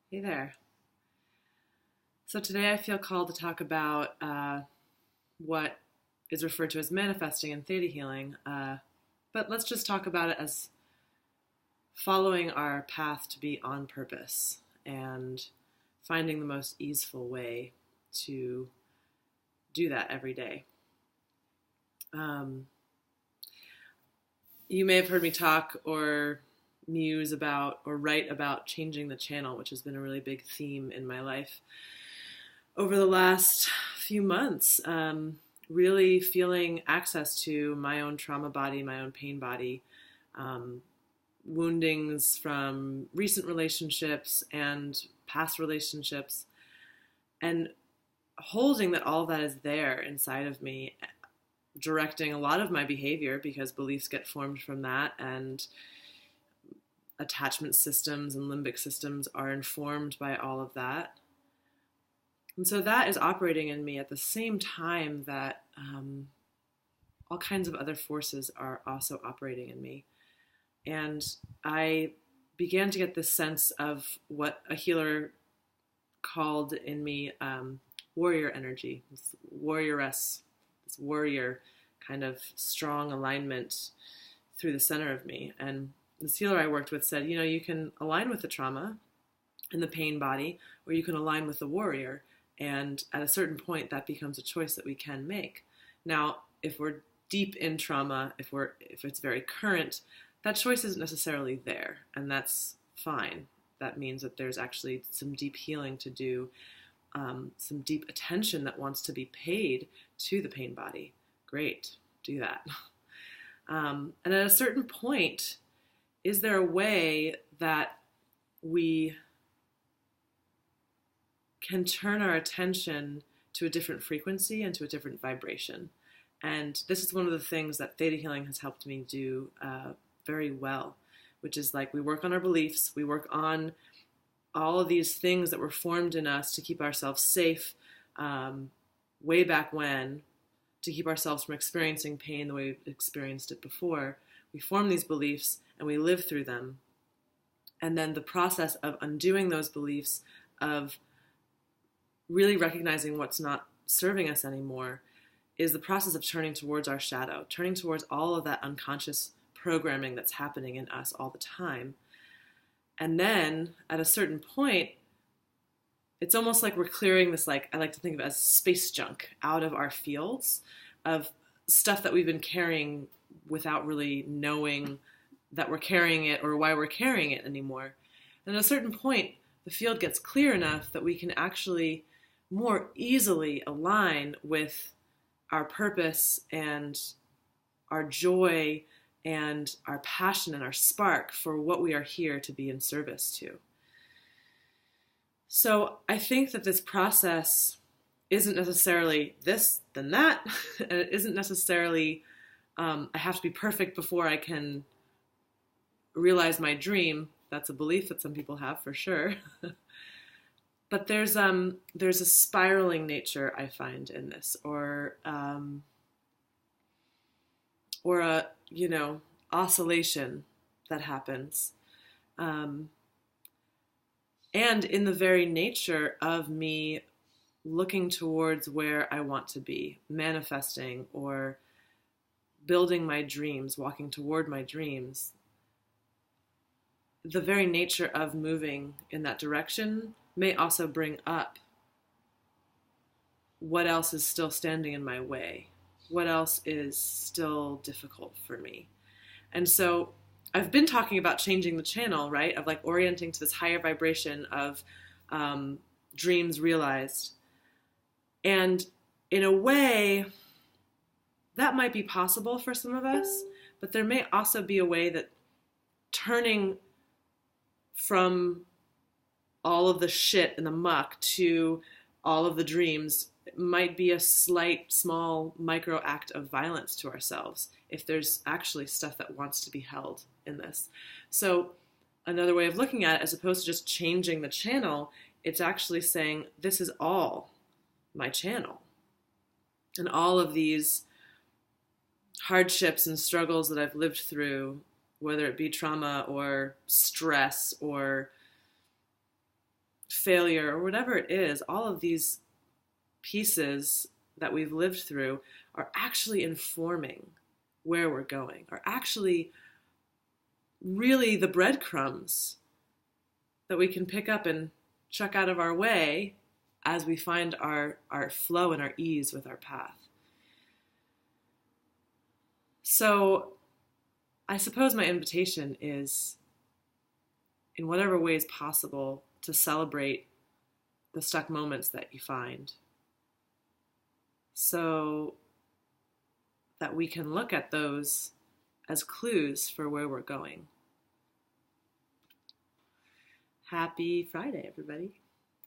Hey there. So today I feel called to talk about what is referred to as manifesting in theta healing, but let's just talk about it as following our path to be on purpose and finding the most easeful way to do that every day. Um, you may have heard me talk or muse about or write about changing the channel, which has been a really big theme in my life over the last few months. Really feeling access to my own trauma body, my own pain body, woundings from recent relationships and past relationships, and holding that all that is there inside of me, directing a lot of my behavior because beliefs get formed from that, and attachment systems and limbic systems are informed by all of that. And so that is operating in me at the same time that all kinds of other forces are also operating in me. And I began to get this sense of what a healer called in me warrior energy, this warrioress, this warrior kind of strong alignment through the center of me. And this healer I worked with said, you can align with the trauma and the pain body, or you can align with the warrior. And at a certain point, that becomes a choice that we can make. Now, if we're deep in trauma, if it's very current, that choice isn't necessarily there, and that's fine. That means that there's actually some deep healing to do, some deep attention that wants to be paid to the pain body. Great, do that. And at a certain point, is there a way that we can turn our attention to a different frequency and to a different vibration? And this is one of the things that theta healing has helped me do very well, which is like we work on our beliefs, we work on all of these things that were formed in us to keep ourselves safe way back when, to keep ourselves from experiencing pain the way we've experienced it before. We form these beliefs and we live through them. And then the process of undoing those beliefs, of really recognizing what's not serving us anymore, is the process of turning towards our shadow, turning towards all of that unconscious programming that's happening in us all the time. And then at a certain point, it's almost like we're clearing this, like I like to think of it as space junk out of our fields of stuff that we've been carrying without really knowing that we're carrying it or why we're carrying it anymore. And at a certain point, the field gets clear enough that we can actually more easily align with our purpose and our joy and our passion and our spark for what we are here to be in service to. So I think that this process isn't necessarily this, then that, and it isn't necessarily I have to be perfect before I can realize my dream. That's a belief that some people have for sure. But there's a spiraling nature I find in this, or a oscillation that happens, and in the very nature of me looking towards where I want to be, manifesting or building my dreams, walking toward my dreams. The very nature of moving in that direction may also bring up what else is still standing in my way, what else is still difficult for me. And so I've been talking about changing the channel, right, of like orienting to this higher vibration of dreams realized. And in a way, that might be possible for some of us, but there may also be a way that turning from all of the shit and the muck to all of the dreams might be a slight, small, micro act of violence to ourselves if there's actually stuff that wants to be held in this. So another way of looking at it, as opposed to just changing the channel, it's actually saying, this is all my channel. And all of these hardships and struggles that I've lived through, whether it be trauma or stress or failure or whatever it is, all of these pieces that we've lived through are actually informing where we're going, are actually really the breadcrumbs that we can pick up and chuck out of our way as we find our flow and our ease with our path. So I suppose my invitation is, in whatever ways possible, to celebrate the stuck moments that you find, so that we can look at those as clues for where we're going. Happy Friday, everybody.